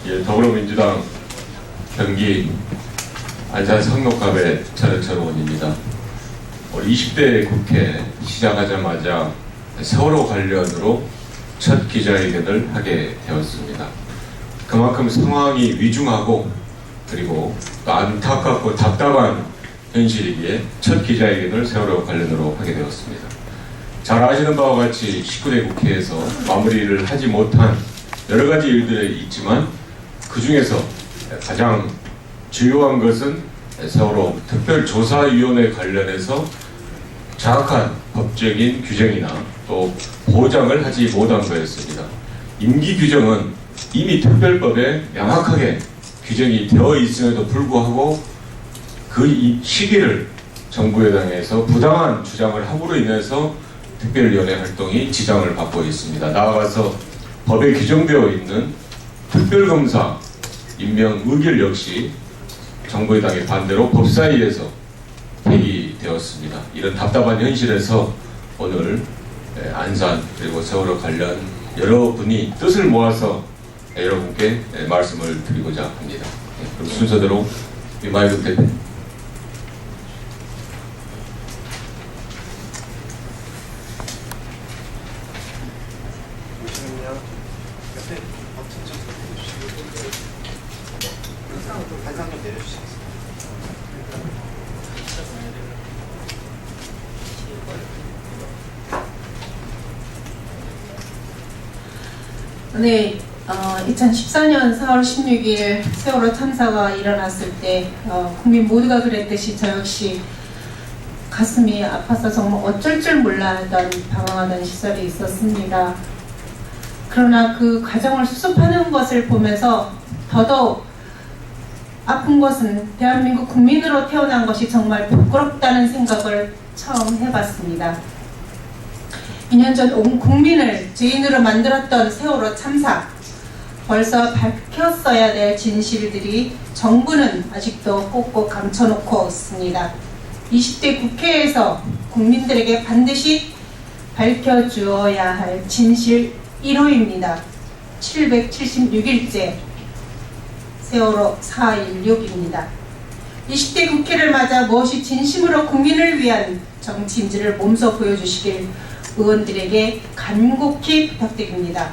예, 더불어민주당 경기 안산 상록갑의 차르철 의원입니다. 우리 20대 국회 시작하자마자 세월호 관련으로 첫 기자회견을 하게 되었습니다. 그만큼 상황이 위중하고 그리고 또 안타깝고 답답한 현실이기에 첫 기자회견을 세월호 관련으로 하게 되었습니다. 잘 아시는 바와 같이 19대 국회에서 마무리를 하지 못한 여러 가지 일들이 있지만 그 중에서 가장 주요한 것은 세월호 특별조사위원회 관련해서 정확한 법적인 규정이나 또 보장을 하지 못한 거였습니다. 임기 규정은 이미 특별법에 명확하게 규정이 되어 있음에도 불구하고 그 시기를 정부 여당에서 부당한 주장을 함으로 인해서 특별위원회 활동이 지장을 받고 있습니다. 나아가서 법에 규정되어 있는 특별검사 임명 의결 역시 정부 여당의 반대로 법사위에서 폐기되었습니다. 이런 답답한 현실에서 오늘 안산 그리고 세월호 관련 여러분이 뜻을 모아서 여러분께 말씀을 드리고자 합니다. 그럼 순서대로 이마이크 대표님. 네, 2014년 4월 16일 세월호 참사가 일어났을 때 국민 모두가 그랬듯이 저 역시 가슴이 아파서 정말 어쩔 줄 몰라 하던 방황하던 시절이 있었습니다. 그러나 그 과정을 수습하는 것을 보면서 더더욱 아픈 것은 대한민국 국민으로 태어난 것이 정말 부끄럽다는 생각을 처음 해봤습니다. 2년 전 온 국민을 죄인으로 만들었던 세월호 참사, 벌써 밝혔어야 될 진실들이 정부는 아직도 꼭꼭 감춰놓고 있습니다. 20대 국회에서 국민들에게 반드시 밝혀주어야 할 진실 1호입니다. 776일째 세월호 4.16입니다. 20대 국회를 맞아 무엇이 진심으로 국민을 위한 정치인지를 몸소 보여주시길 의원들에게 간곡히 부탁드립니다.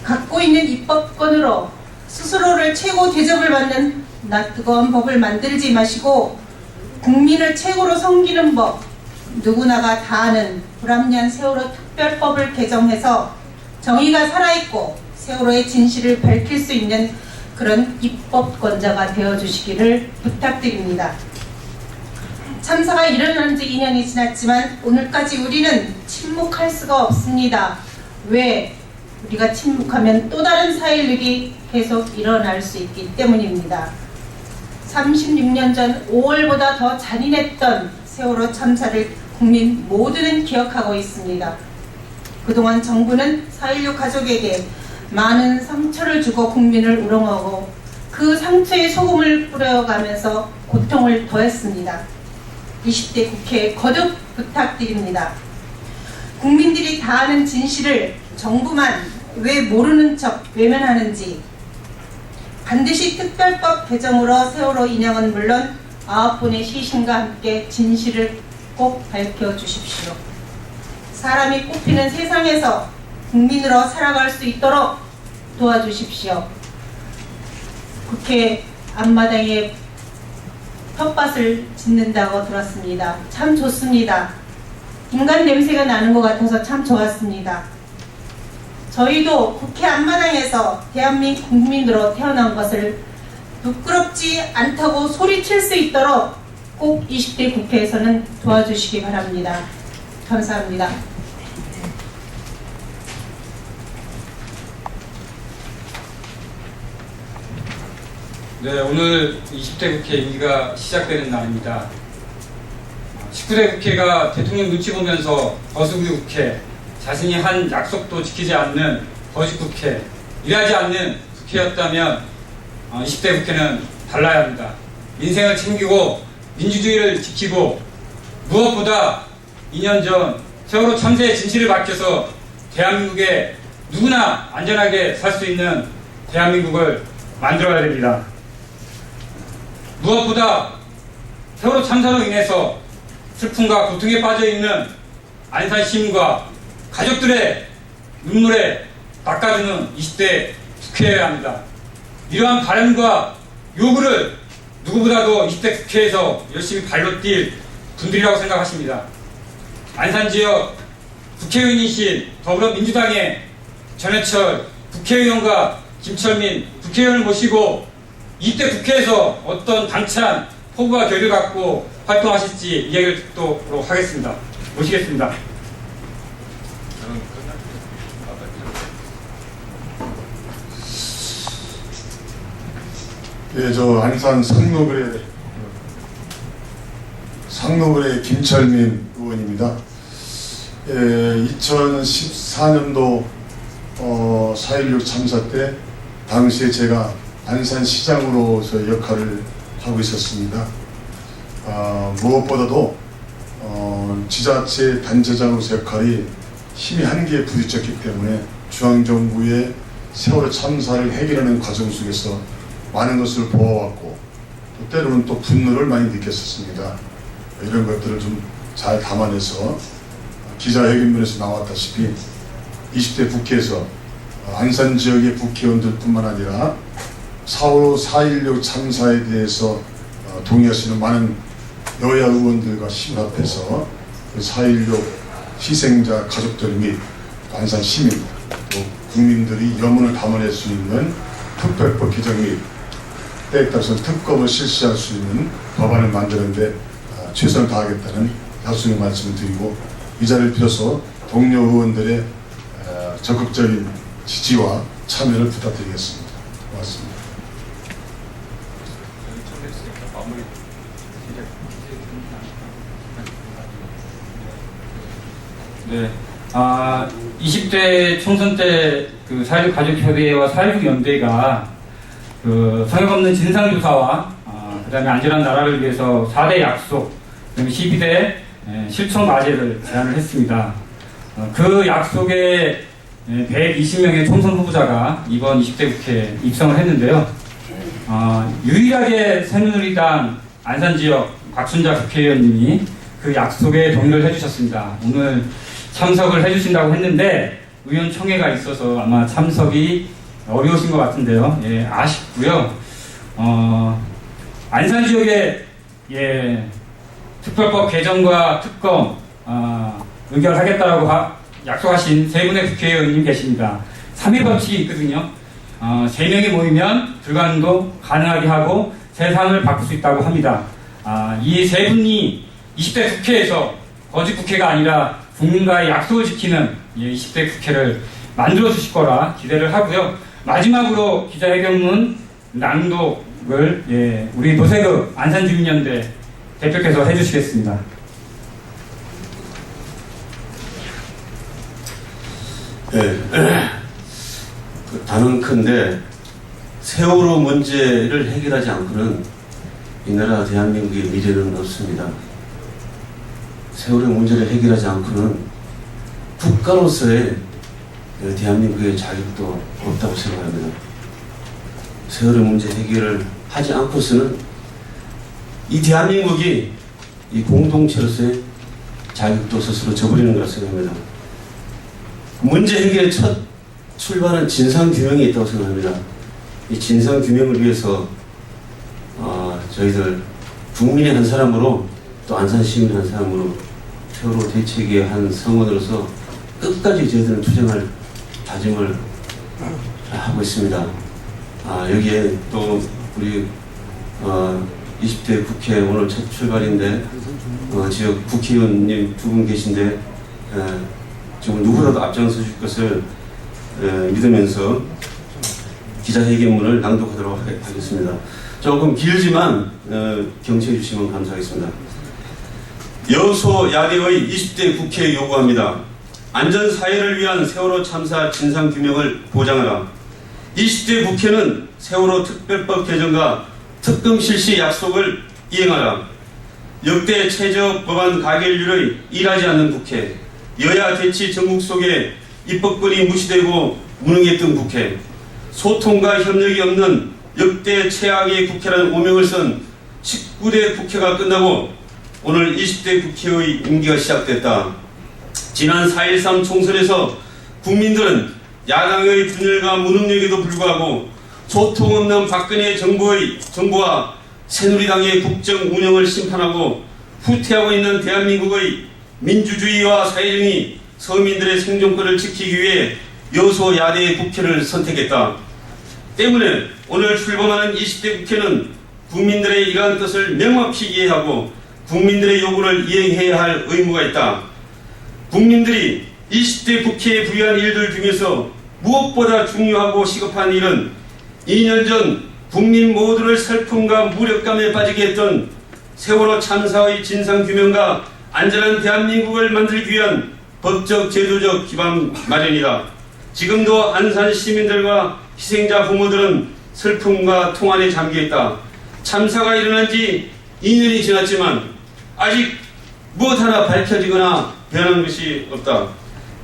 갖고 있는 입법권으로 스스로를 최고 대접을 받는 낯뜨거운 법을 만들지 마시고 국민을 최고로 섬기는 법, 누구나가 다 아는 불합리한 세월호 특별법을 개정해서 정의가 살아있고 세월호의 진실을 밝힐 수 있는 그런 입법권자가 되어주시기를 부탁드립니다. 참사가 일어난 지 2년이 지났지만 오늘까지 우리는 침묵할 수가 없습니다. 왜? 우리가 침묵하면 또 다른 4.16이 계속 일어날 수 있기 때문입니다. 36년 전 5월보다 더 잔인했던 세월호 참사를 국민 모두는 기억하고 있습니다. 그동안 정부는 4.16 가족에게 많은 상처를 주고 국민을 우롱하고 그 상처에 소금을 뿌려가면서 고통을 더했습니다. 20대 국회에 거듭 부탁드립니다. 국민들이 다 아는 진실을 정부만 왜 모르는 척 외면하는지 반드시 특별법 개정으로 세월호 인양은 물론 9분의 시신과 함께 진실을 꼭 밝혀주십시오. 사람이 꽃피는 세상에서 국민으로 살아갈 수 있도록 도와주십시오. 국회 앞마당에 텃밭을 짓는다고 들었습니다. 참 좋습니다. 인간 냄새가 나는 것 같아서 참 좋았습니다. 저희도 국회 앞마당에서 대한민국 국민으로 태어난 것을 부끄럽지 않다고 소리칠 수 있도록 꼭 20대 국회에서는 도와주시기 바랍니다. 감사합니다. 네, 오늘 20대 국회 임기가 시작되는 날입니다. 19대 국회가 대통령 눈치 보면서 거수기 국회, 자신이 한 약속도 지키지 않는 거짓 국회, 일하지 않는 국회였다면 20대 국회는 달라야 합니다. 민생을 챙기고 민주주의를 지키고 무엇보다 2년 전 세월호 참사의 진실을 밝혀서 대한민국에 누구나 안전하게 살 수 있는 대한민국을 만들어야 됩니다. 무엇보다 세월호 참사로 인해서 슬픔과 고통에 빠져있는 안산 시민과 가족들의 눈물에 닦아주는 20대 국회여야 합니다. 이러한 바람과 요구를 누구보다도 20대 국회에서 열심히 발로 뛸 분들이라고 생각하십니다. 안산 지역 국회의원이신 더불어민주당의 전해철 국회의원과 김철민 국회의원을 모시고 20대 국회에서 어떤 당찬 포부와 결의를 갖고 활동하실지 이야기를 듣도록 하겠습니다. 모시겠습니다. 예, 저 안산 상노을의 김철민 의원입니다. 2014년도 4.16 참사 때 당시에 제가 안산시장으로서 역할을 하고 있었습니다. 무엇보다도 지자체 단체장으로서 역할이 힘이 한계에 부딪혔기 때문에 중앙정부의 세월호 참사를 해결하는 과정 속에서 많은 것을 보아왔고 또 때로는 또 분노를 많이 느꼈었습니다. 이런 것들을 좀 잘 담아내서 기자회견문에서 나왔다시피 20대 국회에서 안산 지역의 국회의원들뿐만 아니라 4.16 참사에 대해서 동의하시는 많은 여야 의원들과 힘을 합해서 4.16 희생자 가족들 및 안산 시민 또 국민들이 염원을 담아낼 수 있는 특별법 개정 및 때에 따라서 특검을 실시할 수 있는 법안을 만드는데 최선을 다하겠다는 다수의 말씀을 드리고 이 자리를 빌어서 동료 의원들의 적극적인 지지와 참여를 부탁드리겠습니다. 고맙습니다. 네. 20대 총선 때 그 4.16 가족협의회와 4.16 연대가 그 성역 없는 진상조사와 그 다음에 안전한 나라를 위해서 4대 약속, 그 다음에 12대 실천 과제를 제안을 했습니다. 그 약속에 120명의 총선 후보자가 이번 20대 국회에 입성을 했는데요. 유일하게 새누리당 안산 지역 곽순자 국회의원님이 그 약속에 동의를 해주셨습니다. 오늘 참석을 해주신다고 했는데 의원총회가 있어서 아마 참석이 어려우신 것 같은데요. 예, 아쉽고요. 안산 지역에 특별법 개정과 특검 의결하겠다라고 약속하신 세 분의 국회의원님 계십니다. 3일 법칙이 있거든요. 3명이 모이면 불가능도 가능하게 하고 세상을 바꿀 수 있다고 합니다. 이 세 분이 20대 국회에서 거짓 국회가 아니라 국민과의 약속을 지키는 20대 국회를 만들어 주실 거라 기대를 하고요. 마지막으로 기자회견문 낭독을 우리 노세그 안산주민연대 대표께서 해주시겠습니다. 네, 단언컨대 세월호 문제를 해결하지 않고는 이 나라 대한민국의 미래는 없습니다. 세월호 문제를 해결하지 않고는 국가로서의 대한민국의 자격도 없다고 생각합니다. 세월호 문제 해결을 하지 않고서는 이 대한민국이 이 공동체로서의 자격도 스스로 저버리는 거라고 생각합니다. 문제 해결의 첫 출발은 진상규명이 있다고 생각합니다. 이 진상규명을 위해서 저희들 국민의 한 사람으로 또 안산 시민의 한 사람으로 세월호 대책의 한 성원으로서 끝까지 저희들은 투쟁할 다짐을 하고 있습니다. 여기에 또 우리 20대 국회 오늘 첫 출발인데 지역 국회의원님 두 분 계신데 지금 누구라도 앞장서 줄 것을 믿으면서 기자회견문을 낭독하도록 하겠습니다. 조금 길지만 경청해 주시면 감사하겠습니다. 여소야대의 20대 국회에 요구합니다. 안전사회를 위한 세월호 참사 진상규명을 보장하라. 20대 국회는 세월호 특별법 개정과 특검 실시 약속을 이행하라. 역대 최저 법안 가결률의 일하지 않는 국회, 여야 대치 전국 속에 입법권이 무시되고 무능했던 국회, 소통과 협력이 없는 역대 최악의 국회라는 오명을 쓴 19대 국회가 끝나고 오늘 20대 국회의 임기가 시작됐다. 지난 4.13 총선에서 국민들은 야당의 분열과 무능력에도 불구하고 소통 없는 박근혜 정부와 새누리당의 국정 운영을 심판하고 후퇴하고 있는 대한민국의 민주주의와 사회정의, 서민들의 생존권을 지키기 위해 여소야대의 국회를 선택했다. 때문에 오늘 출범하는 20대 국회는 국민들의 이러한 뜻을 명확히 이해하고 국민들의 요구를 이행해야 할 의무가 있다. 국민들이 20대 국회에 부여한 일들 중에서 무엇보다 중요하고 시급한 일은 2년 전 국민 모두를 슬픔과 무력감에 빠지게 했던 세월호 참사의 진상규명과 안전한 대한민국을 만들기 위한 법적 제도적 기반 마련이다. 지금도 안산 시민들과 희생자 부모들은 슬픔과 통안에 잠겨있다. 참사가 일어난 지 2년이 지났지만 아직 무엇 하나 밝혀지거나 변한 것이 없다.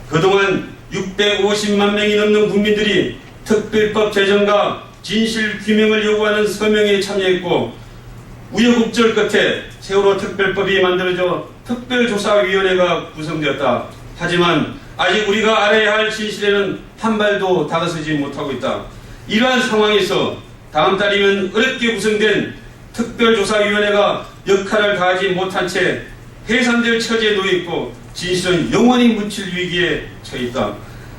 그동안 650만 명이 넘는 국민들이 특별법 제정과 진실 규명을 요구하는 서명에 참여했고 우여곡절 끝에 세월호 특별법이 만들어져 특별조사위원회가 구성되었다. 하지만 아직 우리가 알아야 할 진실에는 한 발도 다가서지 못하고 있다. 이러한 상황에서 다음 달이면 어렵게 구성된 특별조사위원회가 역할을 다하지 못한 채 해산될 처지에 놓여있고 진실은 영원히 묻힐 위기에 처해있다.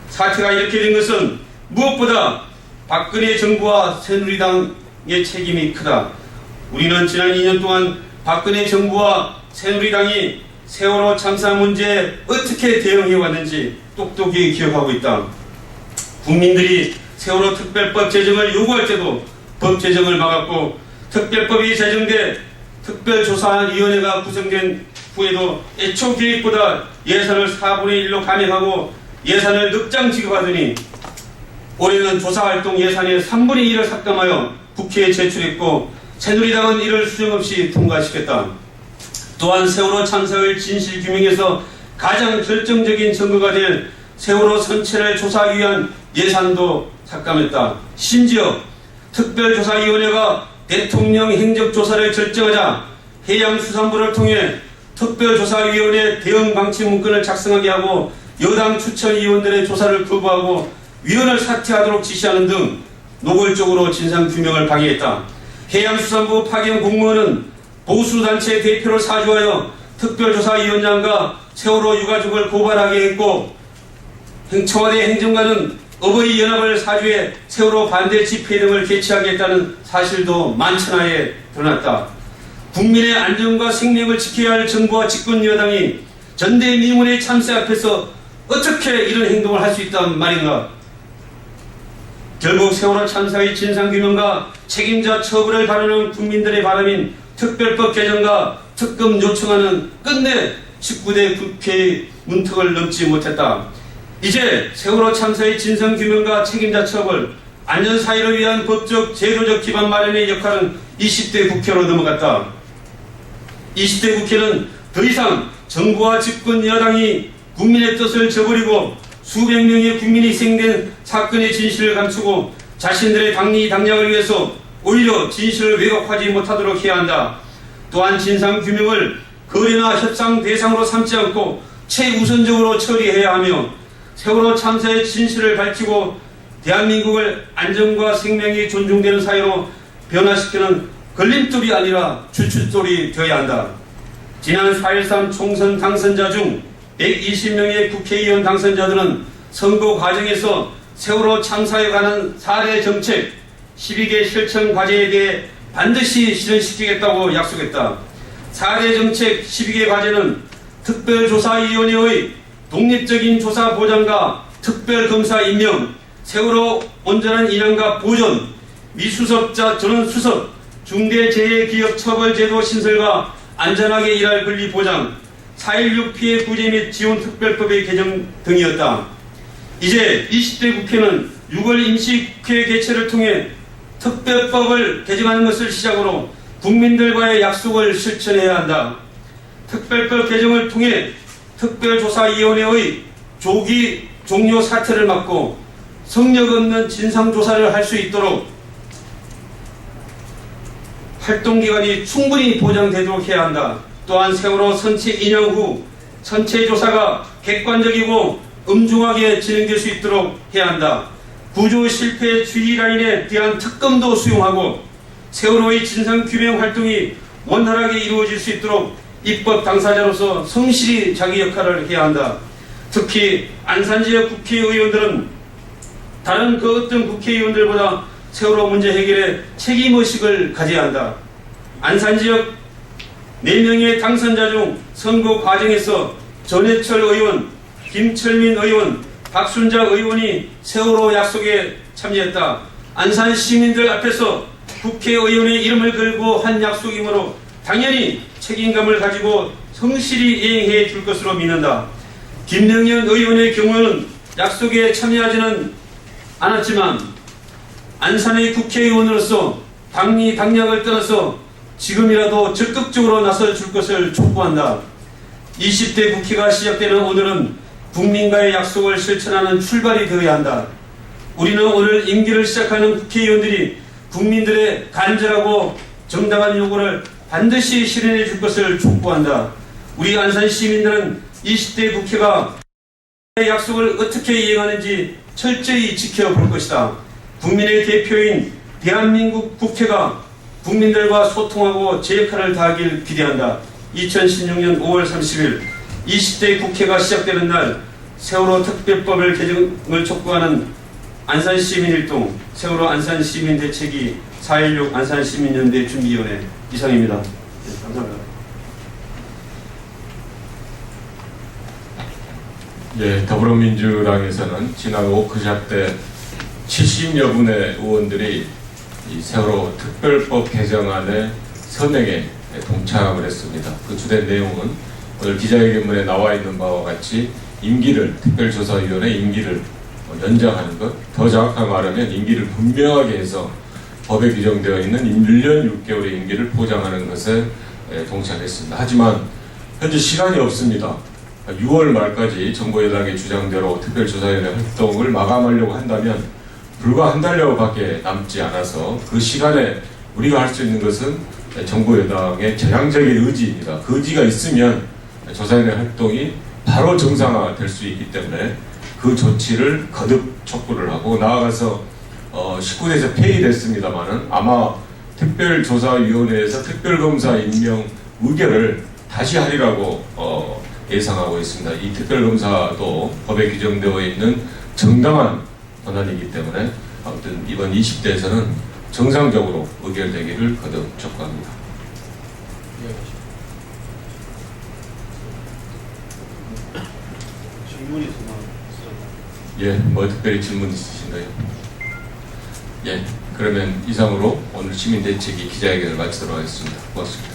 사태가 이렇게 된 것은 무엇보다 박근혜 정부와 새누리당의 책임이 크다. 우리는 지난 2년 동안 박근혜 정부와 새누리당이 세월호 참사 문제에 어떻게 대응해왔는지 똑똑히 기억하고 있다. 국민들이 세월호 특별법 제정을 요구할 때도 법 제정을 막았고 특별법이 제정돼 특별조사위원회가 구성된 후에도 애초 계획보다 예산을 4분의 1로 감액하고 예산을 넉장 지급하더니 올해는 조사활동 예산의 3분의 1을 삭감하여 국회에 제출했고 새누리당은 이를 수정없이 통과시켰다. 또한 세월호 참사의 진실 규명에서 가장 결정적인 증거가 될 세월호 선체를 조사하기 위한 예산도 삭감했다. 심지어 특별조사위원회가 대통령 행적조사를 결정하자 해양수산부를 통해 특별조사위원회 대응방치 문건을 작성하게 하고 여당 추천위원들의 조사를 거부하고 위원을 사퇴하도록 지시하는 등 노골적으로 진상규명을 방해했다. 해양수산부 파견 공무원은 보수단체 대표를 사주하여 특별조사위원장과 세월호 유가족을 고발하게 했고 청와대 행정관은 어버이연합을 사주해 세월호 반대 집회 등을 개최하게 했다는 사실도 만천하에 드러났다. 국민의 안전과 생명을 지켜야 할 정부와 집권 여당이 전대미문의 참사 앞에서 어떻게 이런 행동을 할 수 있단 말인가? 결국 세월호 참사의 진상규명과 책임자 처벌을 바라는 국민들의 바람인 특별법 개정과 특검 요청하는 끝내 19대 국회의 문턱을 넘지 못했다. 이제 세월호 참사의 진상규명과 책임자 처벌, 안전사회를 위한 법적, 제도적 기반 마련의 역할은 20대 국회로 넘어갔다. 20대 국회는 더 이상 정부와 집권 여당이 국민의 뜻을 저버리고 수백 명의 국민이 희생된 사건의 진실을 감추고 자신들의 당리 당략을 위해서 오히려 진실을 왜곡하지 못하도록 해야 한다. 또한 진상규명을 거래나 협상 대상으로 삼지 않고 최우선적으로 처리해야 하며 세월호 참사의 진실을 밝히고 대한민국을 안전과 생명이 존중되는 사회로 변화시키는 걸림돌이 아니라 주춧돌이 되어야 한다. 지난 4.13 총선 당선자 중 120명의 국회의원 당선자들은 선거 과정에서 세월호 참사에 관한 4대 정책 12개 실천 과제에 대해 반드시 실현시키겠다고 약속했다. 4대 정책 12개 과제는 특별조사위원회의 독립적인 조사 보장과 특별검사 임명, 세월호 온전한 인양과 보존, 미수습자 전원수습, 중대재해기업 처벌제도 신설과 안전하게 일할 권리 보장, 4.16 피해 구제 및 지원 특별법의 개정 등이었다. 이제 20대 국회는 6월 임시국회 개최를 통해 특별법을 개정하는 것을 시작으로 국민들과의 약속을 실천해야 한다. 특별법 개정을 통해 특별조사위원회의 조기 종료 사태를 막고 성역 없는 진상조사를 할 수 있도록 활동기간이 충분히 보장되도록 해야 한다. 또한 세월호 선체 인용 후 선체 조사가 객관적이고 엄중하게 진행될 수 있도록 해야 한다. 구조 실패 주의 라인에 대한 특검도 수용하고 세월호의 진상규명 활동이 원활하게 이루어질 수 있도록 입법 당사자로서 성실히 자기 역할을 해야 한다. 특히 안산지역 국회의원들은 다른 그 어떤 국회의원들보다 세월호 문제 해결에 책임의식을 가져야 한다. 안산지역 4명의 당선자 중 선거 과정에서 전해철 의원, 김철민 의원, 박순자 의원이 세월호 약속에 참여했다. 안산 시민들 앞에서 국회의원의 이름을 걸고 한 약속이므로 당연히 책임감을 가지고 성실히 이행해 줄 것으로 믿는다. 김명현 의원의 경우는 약속에 참여하지는 않았지만 안산의 국회의원으로서 당리 당략을 떠나서 지금이라도 적극적으로 나서줄 것을 촉구한다. 20대 국회가 시작되는 오늘은 국민과의 약속을 실천하는 출발이 되어야 한다. 우리는 오늘 임기를 시작하는 국회의원들이 국민들의 간절하고 정당한 요구를 반드시 실현해 줄 것을 촉구한다. 우리 안산 시민들은 20대 국회가 약속을 어떻게 이행하는지 철저히 지켜볼 것이다. 국민의 대표인 대한민국 국회가 국민들과 소통하고 제 역할을 다하길 기대한다. 2016년 5월 30일 20대 국회가 시작되는 날 세월호 특별법을 개정을 촉구하는 안산시민일동 세월호 안산시민대책위 4.16 안산시민연대 준비위원회 이상입니다. 네, 감사합니다. 예, 더불어민주당에서는 지난 워크숍 때 70여 분의 의원들이 이 세월호 특별법 개정안에 서명에 동참을 했습니다. 그 주된 내용은 오늘 기자회견문에 나와 있는 바와 같이 특별조사위원회 임기를 연장하는 것, 더 정확하게 말하면 임기를 분명하게 해서 법에 규정되어 있는 1년 6개월의 임기를 보장하는 것에 동참했습니다. 하지만 현재 시간이 없습니다. 6월 말까지 정부 여당의 주장대로 특별조사위원회 활동을 마감하려고 한다면 불과 한 달여밖에 남지 않아서 그 시간에 우리가 할 수 있는 것은 정부 여당의 전향적인 의지입니다. 그 의지가 있으면 조사위원회 활동이 바로 정상화될 수 있기 때문에 그 조치를 거듭 촉구를 하고 나아가서 19대에서 폐의됐습니다마는 아마 특별조사위원회에서 특별검사 임명 의결을 다시 하리라고 예상하고 있습니다. 이 특별검사도 법에 규정되어 있는 정당한 권한이기 때문에 아무튼 이번 20대에서는 정상적으로 의결되기를 거듭 촉구합니다. 질문이 예, 뭐 특별히 질문 있으신가요? 예, 그러면 이상으로 오늘 시민대책위 기자회견을 마치도록 하겠습니다. 고맙습니다.